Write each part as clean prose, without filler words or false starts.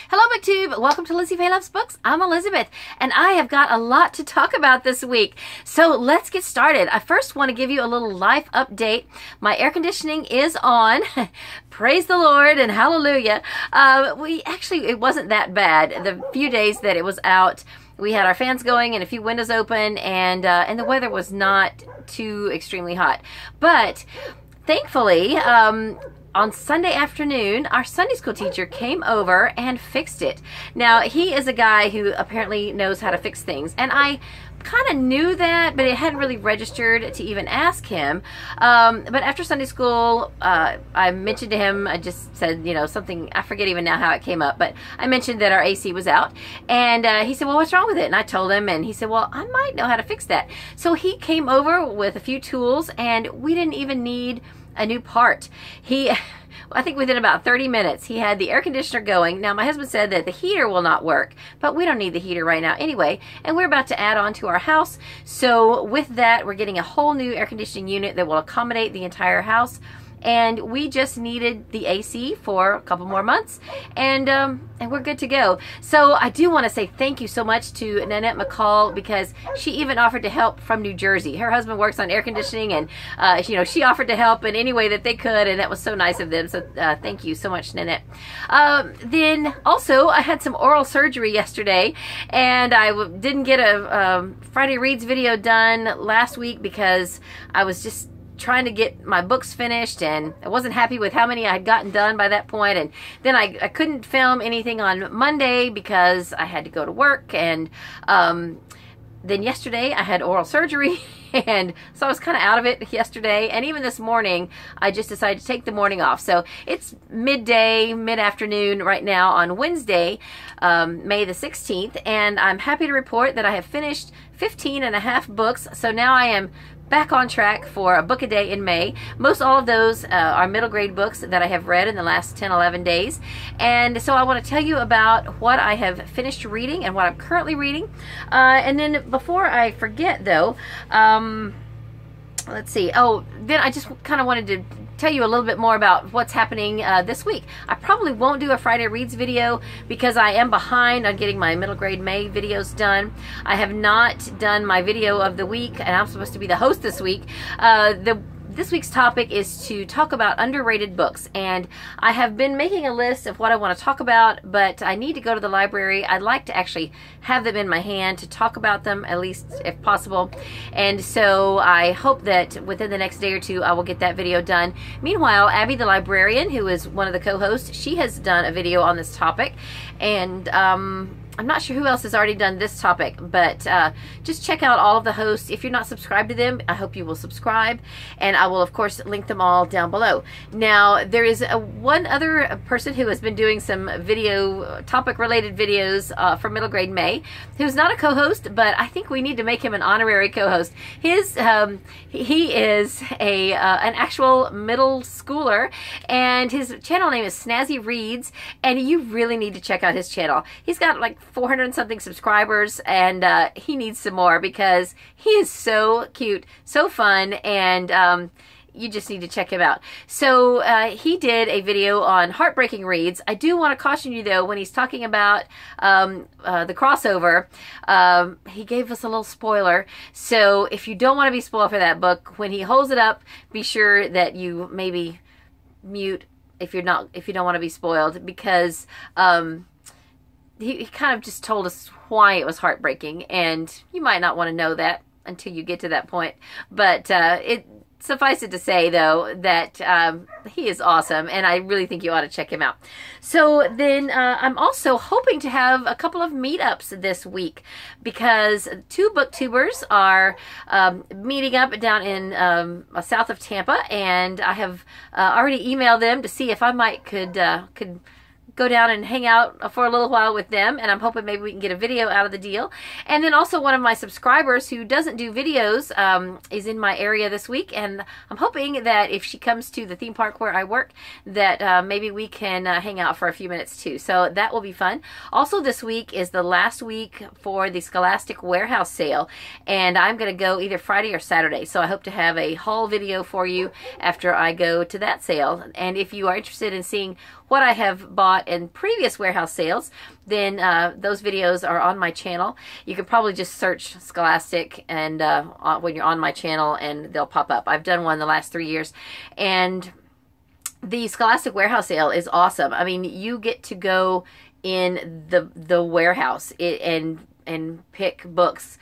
Hello BookTube, welcome to Lizzie Faye Loves Books. I'm Elizabeth and I have got a lot to talk about this week. So let's get started. I first want to give you a little life update. My air conditioning is on. Praise the Lord and hallelujah. It wasn't that bad. The few days that it was out, we had our fans going and a few windows open, and the weather was not too extremely hot. But thankfully, on Sunday afternoon, our Sunday school teacher came over and fixed it. Now, he is a guy who apparently knows how to fix things, and I kind of knew that, but it hadn't really registered to even ask him. But after Sunday school, I mentioned to him, I just said, you know, something, I forget even now how it came up, but I mentioned that our AC was out, and he said, well, what's wrong with it? And I told him, and he said, well, I might know how to fix that. So he came over with a few tools, and we didn't even need a new part. I think within about 30 minutes, he had the air conditioner going. Now, my husband said that the heater will not work, but we don't need the heater right now anyway, and we're about to add on to our house. So with that, we're getting a whole new air conditioning unit that will accommodate the entire house. And we just needed the AC for a couple more months, and we're good to go. So I do want to say thank you so much to Nanette McCall, because she even offered to help from New Jersey. Her husband works on air conditioning, and you know, she offered to help in any way that they could, and that was so nice of them. So thank you so much, Nanette. Then also, I had some oral surgery yesterday, and I didn't get a Friday Reads video done last week because I was just trying to get my books finished, and I wasn't happy with how many I had gotten done by that point. And then I couldn't film anything on Monday because I had to go to work, and then yesterday I had oral surgery, and so I was kind of out of it yesterday, and even this morning I just decided to take the morning off. So it's midday, mid-afternoon right now on Wednesday, May the 16th, and I'm happy to report that I have finished 15.5 books. So now I am back on track for a book a day in May. Most all of those are middle grade books that I have read in the last 10-11 days. And so I want to tell you about what I have finished reading and what I'm currently reading. And then before I forget though, let's see. Oh, then I just kind of wanted to tell you a little bit more about what's happening this week. I probably won't do a Friday Reads video because I am behind on getting my middle grade May videos done. I have not done my video of the week, and I'm supposed to be the host this week. This week's topic is to talk about underrated books, and I have been making a list of what I want to talk about, but I need to go to the library. I'd like to actually have them in my hand to talk about them, at least if possible, and so I hope that within the next day or two I will get that video done. Meanwhile, Abby the librarian, who is one of the co-hosts, she has done a video on this topic, and I'm not sure who else has already done this topic, but just check out all of the hosts. If you're not subscribed to them, I hope you will subscribe, and I will of course link them all down below. Now, there is one other person who has been doing some topic related videos for middle grade May, who's not a co-host, but I think we need to make him an honorary co-host. He is an actual middle schooler, and his channel name is Snazzy Reads, and you really need to check out his channel. He's got like 400 and something subscribers, and he needs some more because he is so cute, so fun, and you just need to check him out. So he did a video on heartbreaking reads. I do want to caution you though, when he's talking about the crossover, he gave us a little spoiler. So if you don't want to be spoiled for that book, when he holds it up, be sure that you maybe mute if you don't want to be spoiled, because he kind of just told us why it was heartbreaking, and you might not want to know that until you get to that point. But it suffice it to say, though, that he is awesome, and I really think you ought to check him out. So then I'm also hoping to have a couple of meetups this week, because two booktubers are meeting up down in south of Tampa, and I have already emailed them to see if I could go down and hang out for a little while with them, and I'm hoping maybe we can get a video out of the deal. And then also, one of my subscribers who doesn't do videos is in my area this week, and I'm hoping that if she comes to the theme park where I work, that maybe we can hang out for a few minutes too. So that will be fun. Also, this week is the last week for the Scholastic Warehouse sale, and I'm going to go either Friday or Saturday, so I hope to have a haul video for you after I go to that sale. And if you are interested in seeing what I have bought in previous warehouse sales, then those videos are on my channel. You can probably just search Scholastic and when you're on my channel, and they'll pop up. I've done one the last 3 years, and the Scholastic warehouse sale is awesome. I mean, you get to go in the warehouse and pick books.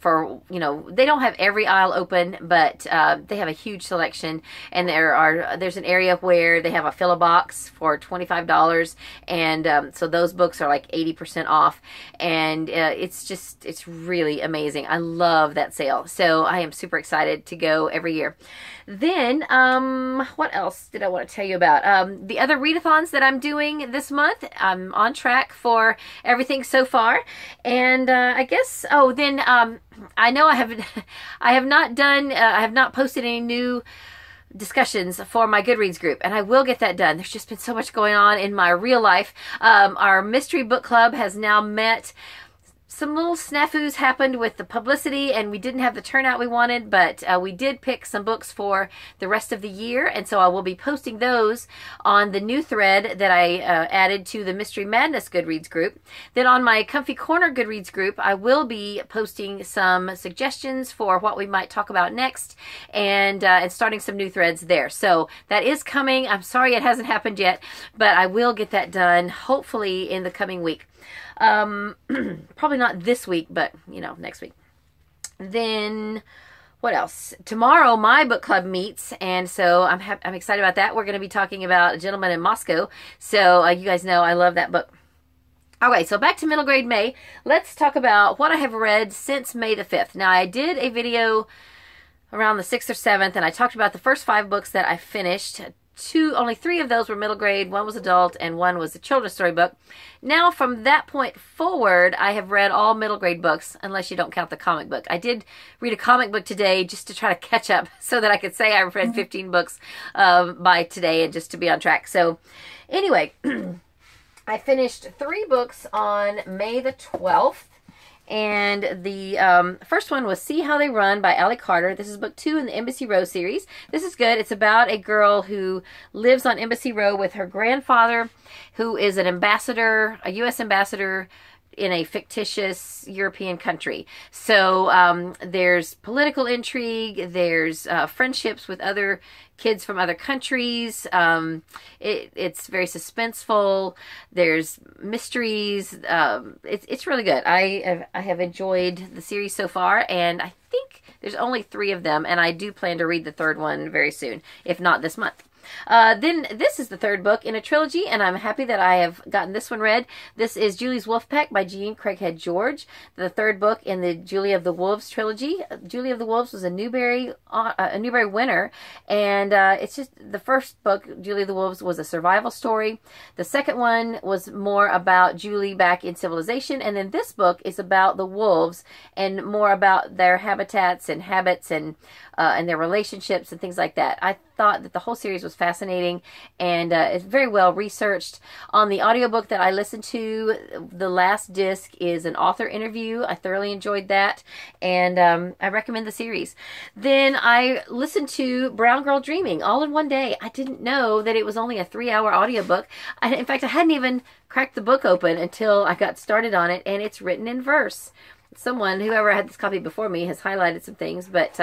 For, you know, they don't have every aisle open, but they have a huge selection, and there's an area where they have a fill a box for $25, and so those books are like 80% off, and it's really amazing. I love that sale, so I am super excited to go every year. Then what else did I want to tell you about? The other readathons that I'm doing this month, I'm on track for everything so far, and I guess I know I have not posted any new discussions for my Goodreads group, and I will get that done. There's just been so much going on in my real life. Our mystery book club has now met. Some little snafus happened with the publicity, and we didn't have the turnout we wanted, but we did pick some books for the rest of the year, and so I will be posting those on the new thread that I added to the Mystery Madness Goodreads group. Then on my Comfy Corner Goodreads group, I will be posting some suggestions for what we might talk about next, and starting some new threads there. So that is coming. I'm sorry it hasn't happened yet, but I will get that done hopefully in the coming week. Probably not this week, but you know, next week. Then what else? Tomorrow my book club meets, and so I'm excited about that. We're going to be talking about A Gentleman in Moscow. So you guys know I love that book. Okay, so back to Middle Grade May. Let's talk about what I have read since May the 5th. Now, I did a video around the 6th or 7th, and I talked about the first 5 books that I finished. Only 3 of those were middle grade, 1 was adult, and 1 was a children's story book. Now, from that point forward, I have read all middle grade books, unless you don't count the comic book. I did read a comic book today just to try to catch up so that I could say I read 15 books by today, and just to be on track. So, anyway, I finished 3 books on May the 12th. And the first one was See How They Run by Allie Carter. This is book 2 in the Embassy Row series. This is good. It's about a girl who lives on Embassy Row with her grandfather, who is an ambassador, a U.S. ambassador in a fictitious European country. So there's political intrigue, there's friendships with other kids from other countries. It's very suspenseful. There's mysteries. It's really good. I have enjoyed the series so far, and I think there's only 3 of them, and I do plan to read the 3rd one very soon, if not this month. Then this is the 3rd book in a trilogy, and I'm happy that I have gotten this one read. This is Julie's Wolfpack by Jean Craighead George, the 3rd book in the Julie of the Wolves trilogy. Julie of the Wolves was a Newbery winner, and it's just the first book, Julie of the Wolves, was a survival story. The second one was more about Julie back in civilization, and then this book is about the wolves and more about their habitats and habits and their relationships and things like that. I thought that the whole series was fascinating, and it's very well researched. On the audiobook that I listened to, the last disc is an author interview. I thoroughly enjoyed that, and I recommend the series. Then I listened to Brown Girl Dreaming all in one day. I didn't know that it was only a 3-hour audiobook. In fact, I hadn't even cracked the book open until I got started on it, and it's written in verse. Whoever had this copy before me, has highlighted some things, but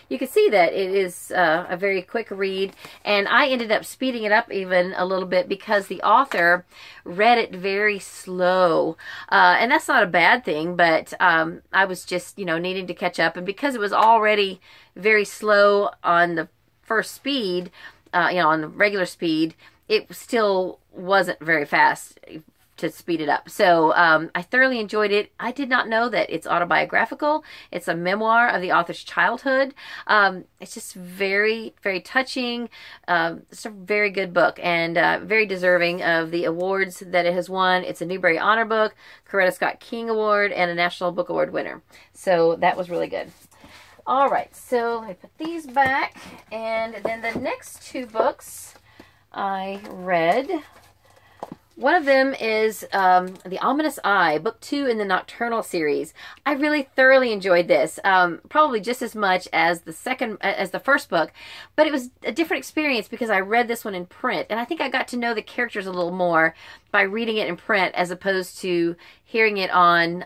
you can see that it is a very quick read, and I ended up speeding it up even a little bit because the author read it very slow, and that's not a bad thing, but I was just, needing to catch up, and because it was already very slow on the first speed, on the regular speed, it still wasn't very fast to speed it up. So I thoroughly enjoyed it. I did not know that it's autobiographical. It's a memoir of the author's childhood. It's just very, very touching. It's a very good book, and very deserving of the awards that it has won. It's a Newbery Honor Book, Coretta Scott King Award, and a National Book Award winner. So that was really good. All right, so let me put these back, and then the next 2 books I read One of them is The Ominous Eye, book 2 in the Nocturnal series. I really thoroughly enjoyed this, probably just as much as the first book, but it was a different experience because I read this one in print, and I think I got to know the characters a little more by reading it in print as opposed to hearing it on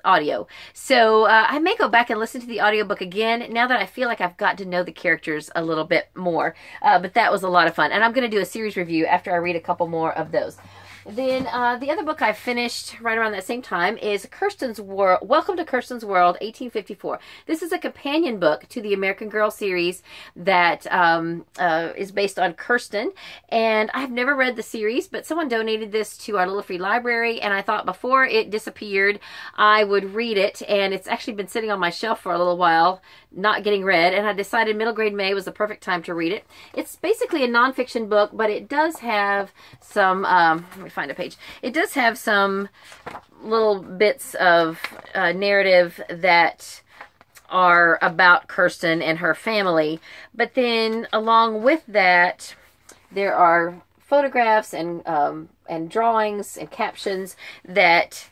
audio. So I may go back and listen to the audiobook again now that I feel like I've got to know the characters a little bit more. But that was a lot of fun. And I'm going to do a series review after I read a couple more of those. Then the other book I finished right around that same time is Kirsten's World. Welcome to Kirsten's World, 1854. This is a companion book to the American Girl series that is based on Kirsten. And I've never read the series, but someone donated this to our little free library, and I thought before it disappeared, I would read it. And it's actually been sitting on my shelf for a little while, not getting read, and I decided Middle Grade May was the perfect time to read it. It's basically a nonfiction book, but it does have some, let me find a page. It does have some little bits of narrative that are about Kirsten and her family, but then along with that, there are photographs and drawings and captions that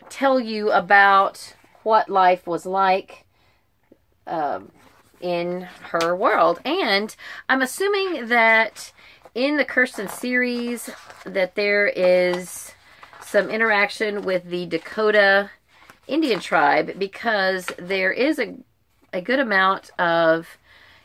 tell you about what life was like in her world. And I'm assuming that in the Kirsten series that there is some interaction with the Dakota Indian tribe, because there is a good amount of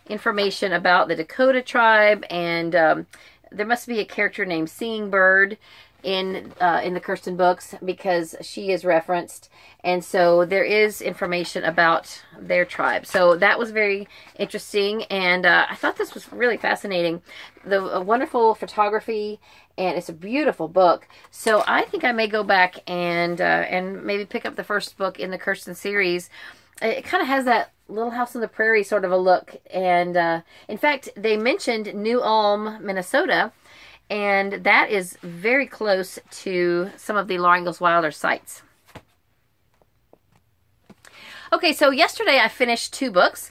information about the Dakota tribe, and there must be a character named Singing Bird in the Kirsten books because she is referenced, and so there is information about their tribe. So that was very interesting, and I thought this was really fascinating. The wonderful photography, and it's a beautiful book. So I think I may go back and maybe pick up the first book in the Kirsten series. It kind of has that Little House on the Prairie sort of a look, and in fact, they mentioned New Ulm, Minnesota. And that is very close to some of the Laura Ingalls Wilder sites. Okay, so yesterday I finished 2 books.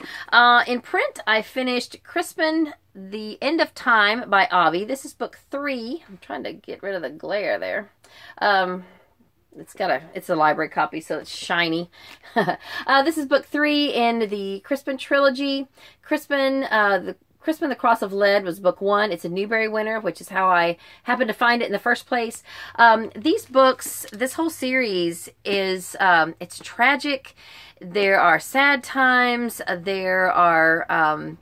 In print, I finished Crispin, The End of Time by Abby. This is book 3. I'm trying to get rid of the glare there. It's a library copy, so it's shiny. This is book 3 in the Crispin trilogy. Crispin, the Cross of Lead was book 1. It's a Newbery winner, which is how I happened to find it in the first place. These books, this whole series is, it's tragic. There are sad times. There are,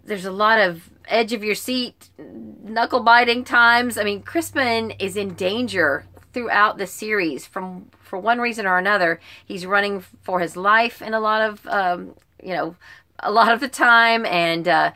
there's a lot of edge of your seat, knuckle biting times. I mean, Crispin is in danger throughout the series for one reason or another. He's running for his life in a lot of, a lot of the time, and there's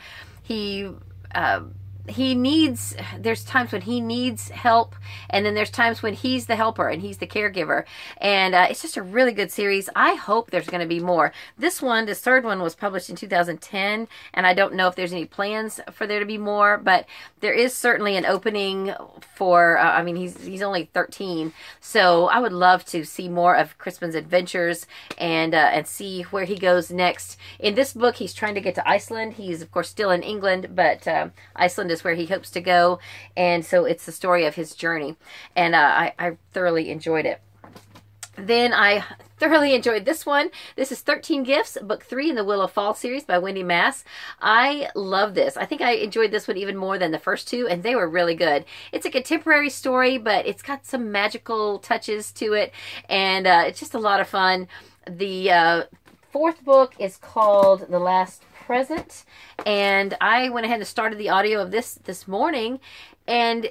times when he needs help, and then there's times when he's the helper and he's the caregiver, and it's just a really good series. I hope there's going to be more. This third one was published in 2010, and I don't know if there's any plans for there to be more, but there is certainly an opening for, I mean, he's only 13, so I would love to see more of Crispin's adventures and see where he goes next. In this book, he's trying to get to Iceland. He's, of course, still in England, but Iceland is where he hopes to go, and so it's the story of his journey, and I thoroughly enjoyed it. Then I thoroughly enjoyed this one. This is 13 Gifts, book 3 in the Willow Fall series by Wendy Mass. I love this. I think I enjoyed this one even more than the first 2, and they were really good. It's a contemporary story, but it's got some magical touches to it, and it's just a lot of fun. The 4th book is called The Last Present, and I went ahead and started the audio of this morning, and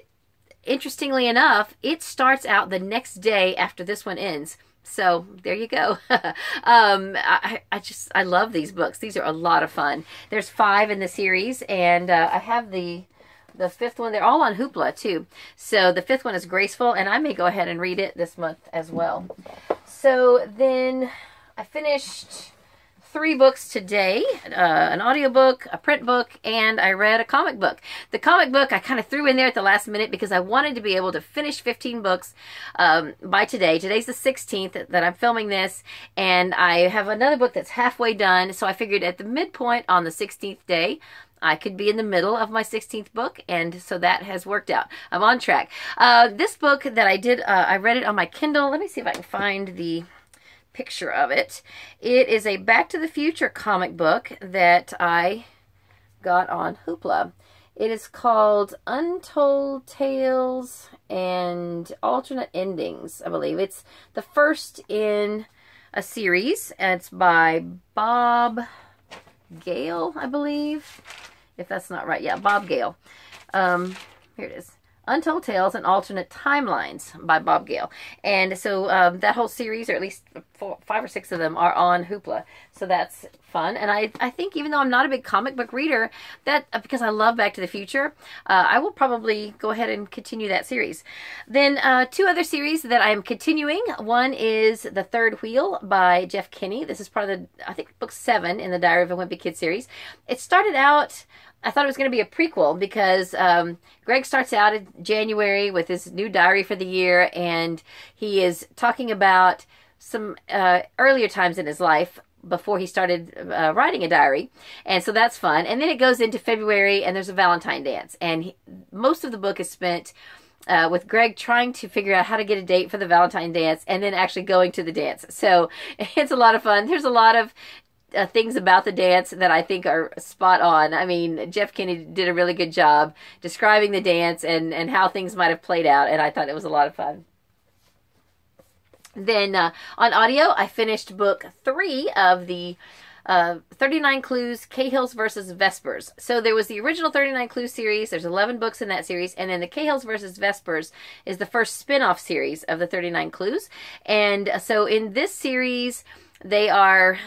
interestingly enough, it starts out the next day after this one ends. So there you go. I love these books. These are a lot of fun. There's 5 in the series, and I have the 5th one. They're all on Hoopla too. So the 5th one is Graceful, and I may go ahead and read it this month as well. So then I finished 3 books today, an audiobook, a print book, and I read a comic book. The comic book I kind of threw in there at the last minute because I wanted to be able to finish 15 books by today. Today's the 16th that I'm filming this, and I have another book that's halfway done, so I figured at the midpoint on the 16th day, I could be in the middle of my 16th book, and so that has worked out. I'm on track. This book that I did, I read it on my Kindle. Let me see if I can find the picture of it. It is a Back to the Future comic book that I got on Hoopla. It is called Untold Tales and Alternate Endings, I believe. It's the first in a series, and it's by Bob Gale, I believe. If that's not right. Yeah, Bob Gale. Here it is. Untold Tales and Alternate Timelines by Bob Gale. And so that whole series, or at least 5 or 6 of them, are on Hoopla. So that's fun. And I think even though I'm not a big comic book reader, that because I love Back to the Future, I will probably go ahead and continue that series. Then 2 other series that I am continuing. One is The Third Wheel by Jeff Kinney. This is part of the, I think, book 7 in the Diary of a Wimpy Kid series. It started out, I thought it was going to be a prequel because Greg starts out in January with his new diary for the year, and he is talking about some earlier times in his life before he started writing a diary, and so that's fun. And then it goes into February, and there's a Valentine dance, and most of the book is spent with Greg trying to figure out how to get a date for the Valentine dance, and then actually going to the dance. So it's a lot of fun. There's a lot of things about the dance that I think are spot on. I mean, Jeff Kinney did a really good job describing the dance and how things might have played out, and I thought it was a lot of fun. Then on audio, I finished book 3 of the 39 Clues, Cahills versus Vespers. So there was the original 39 Clues series. There's 11 books in that series. And then the Cahills versus Vespers is the first spin-off series of the 39 Clues. And so in this series, they are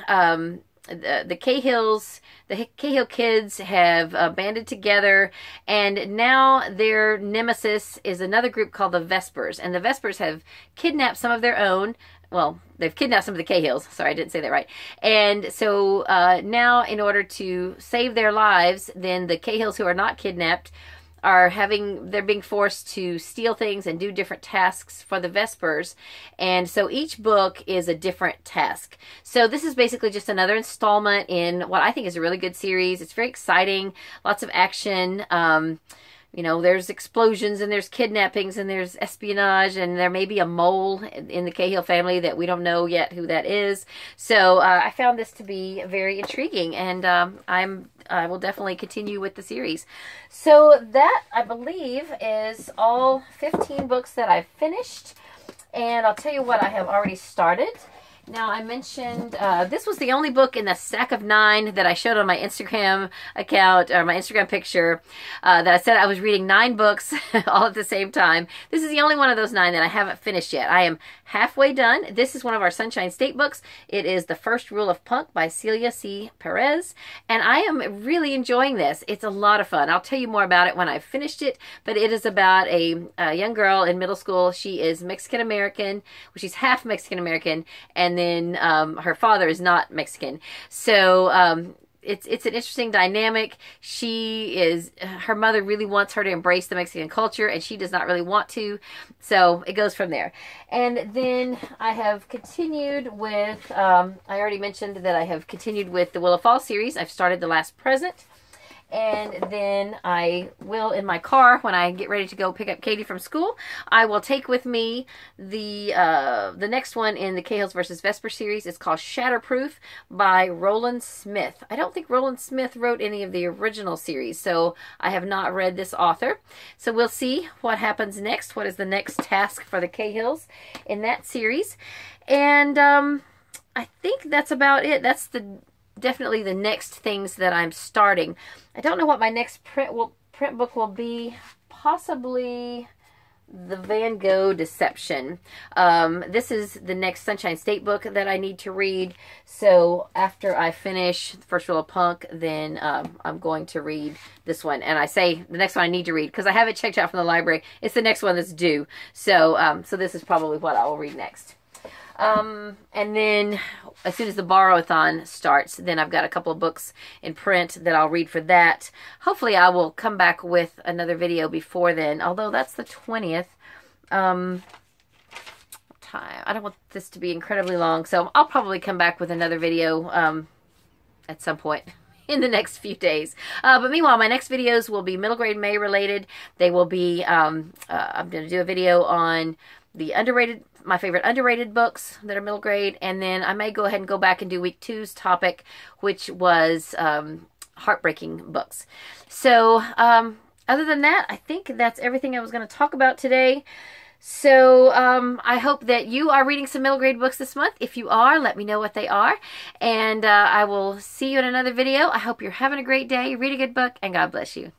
the Cahill kids have banded together, and now their nemesis is another group called the Vespers, and the Vespers have kidnapped some of their own. Well, they've kidnapped some of the Cahills. Sorry, I didn't say that right. And so now, in order to save their lives, then the Cahills who are not kidnapped they're being forced to steal things and do different tasks for the Vespers. And so each book is a different task. So this is basically just another installment in what I think is a really good series. It's very exciting, lots of action. You know, there's explosions and there's kidnappings and there's espionage, and there may be a mole in the Cahill family that we don't know yet who that is. So I found this to be very intriguing, and I will definitely continue with the series. So that, I believe, is all 15 books that I've finished. And I'll tell you what I have already started. Now, I mentioned this was the only book in the stack of 9 that I showed on my Instagram account, or my Instagram picture, that I said I was reading 9 books all at the same time. This is the only one of those 9 that I haven't finished yet. I am halfway done. This is one of our Sunshine State books. It is The First Rule of Punk by Celia C. Perez, and I am really enjoying this. It's a lot of fun. I'll tell you more about it when I've finished it, but it is about a young girl in middle school. She is Mexican-American. Well, she's half Mexican-American, and then her father is not Mexican. So it's an interesting dynamic. Her mother really wants her to embrace the Mexican culture, and she does not really want to. So it goes from there. And then I have continued with, I already mentioned that I have continued with the Willow Falls series. I've started The Last Present. And then I will, in my car, when I get ready to go pick up Katie from school, I will take with me the next one in the Cahills versus Vesper series. It's called Shatterproof by Roland Smith. I don't think Roland Smith wrote any of the original series, so I have not read this author. So we'll see what happens next. What is the next task for the Cahills in that series? And I think that's about it. That's definitely the next things that I'm starting. I don't know what my next print book will be. Possibly the Van Gogh Deception. This is the next Sunshine State book that I need to read. So after I finish First Rule of Punk, then I'm going to read this one. And I say the next one I need to read because I have it checked out from the library. It's the next one that's due. So so this is probably what I will read next. And then as soon as the Borrow-a-thon starts, then I've got a couple of books in print that I'll read for that. Hopefully I will come back with another video before then, although that's the 20th. I don't want this to be incredibly long, so I'll probably come back with another video at some point in the next few days. But meanwhile, my next videos will be middle grade May related. They will be, I'm going to do a video on the my favorite underrated books that are middle grade. And then I may go ahead and go back and do week 2's topic, which was heartbreaking books. So other than that, I think that's everything I was going to talk about today. So I hope that you are reading some middle grade books this month. If you are, let me know what they are. And I will see you in another video. I hope you're having a great day. Read a good book, and God bless you.